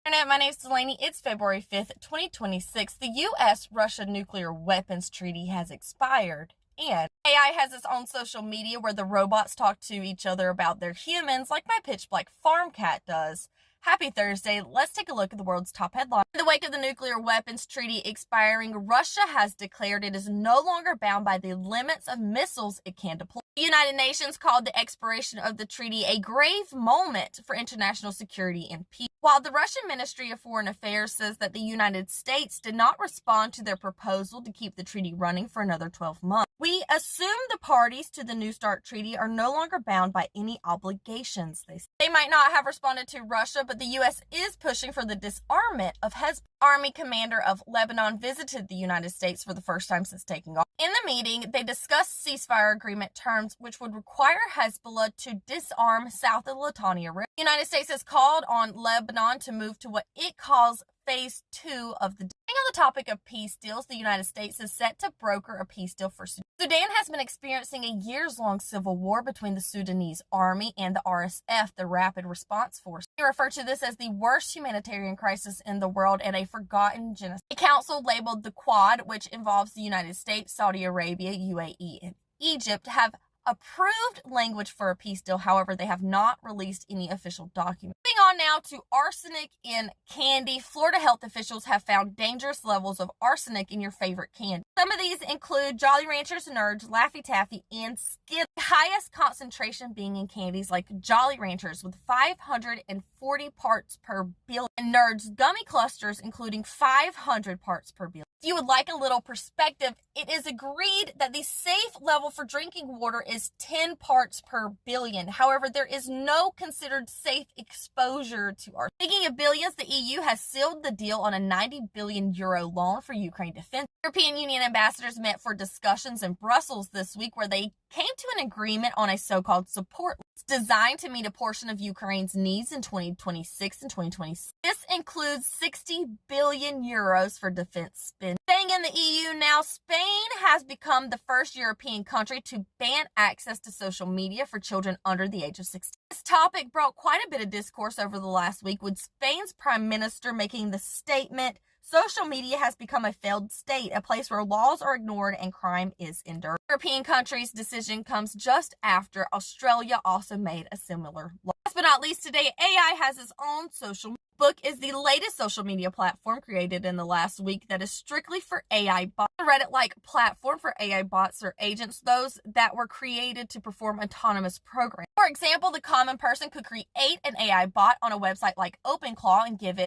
Internet, my name is Delaney. It's February 5th, 2026. The U.S.-Russia nuclear weapons treaty has expired, and AI has its own social media where the robots talk to each other about their humans like my pitch black farm cat does. Happy Thursday. Let's take a look at the world's top headlines. In the wake of the nuclear weapons treaty expiring, Russia has declared it is no longer bound by the limits of missiles it can deploy. The United Nations called the expiration of the treaty a grave moment for international security and peace. While the Russian Ministry of Foreign Affairs says that the United States did not respond to their proposal to keep the treaty running for another 12 months, we assume the parties to the New START treaty are no longer bound by any obligations. They might not have responded to Russia, but the U.S. is pushing for the disarmament of Hezbollah. Army commander of Lebanon visited the United States for the first time since taking office. In the meeting, they discussed ceasefire agreement terms, which would require Hezbollah to disarm south of Litani River. The United States has called on Lebanon to move to what it calls Phase 2 of the deal. On the topic of peace deals, the United States is set to broker a peace deal for Sudan. Sudan has been experiencing a years-long civil war between the Sudanese army and the RSF, the Rapid Response Force. They refer to this as the worst humanitarian crisis in the world and a forgotten genocide. A council labeled the Quad, which involves the United States, Saudi Arabia, UAE, and Egypt, have approved language for a peace deal. However, they have not released any official document. Moving on now to arsenic in candy. Florida health officials have found dangerous levels of arsenic in your favorite candy. Some of these include Jolly Ranchers, Nerds, Laffy Taffy, and Skittles. The highest concentration being in candies like Jolly Ranchers with 540 parts per billion, and Nerds gummy clusters including 500 parts per billion. If you would like a little perspective, it is agreed that the safe level for drinking water is 10 parts per billion. However, there is no considered safe exposure to arsenic. Speaking of billions, the EU has sealed the deal on a 90 billion euro loan for Ukraine defense. European Union ambassadors met for discussions in Brussels this week where they came to an agreement on a so-called support list designed to meet a portion of Ukraine's needs in 2026 and 2027. This includes 60 billion euros for defense spending. Staying in the EU now, Spain has become the first European country to ban access to social media for children under the age of 16. This topic brought quite a bit of discourse over the last week, with Spain's prime minister making the statement, "Social media has become a failed state, a place where laws are ignored and crime is endured." The European country's decision comes just after Australia also made a similar law. Last but not least, today, AI has its own social media. Book is the latest social media platform created in the last week that is strictly for AI bots. The Reddit-like platform for AI bots or agents, those that were created to perform autonomous programs. For example, the common person could create an AI bot on a website like OpenClaw and give it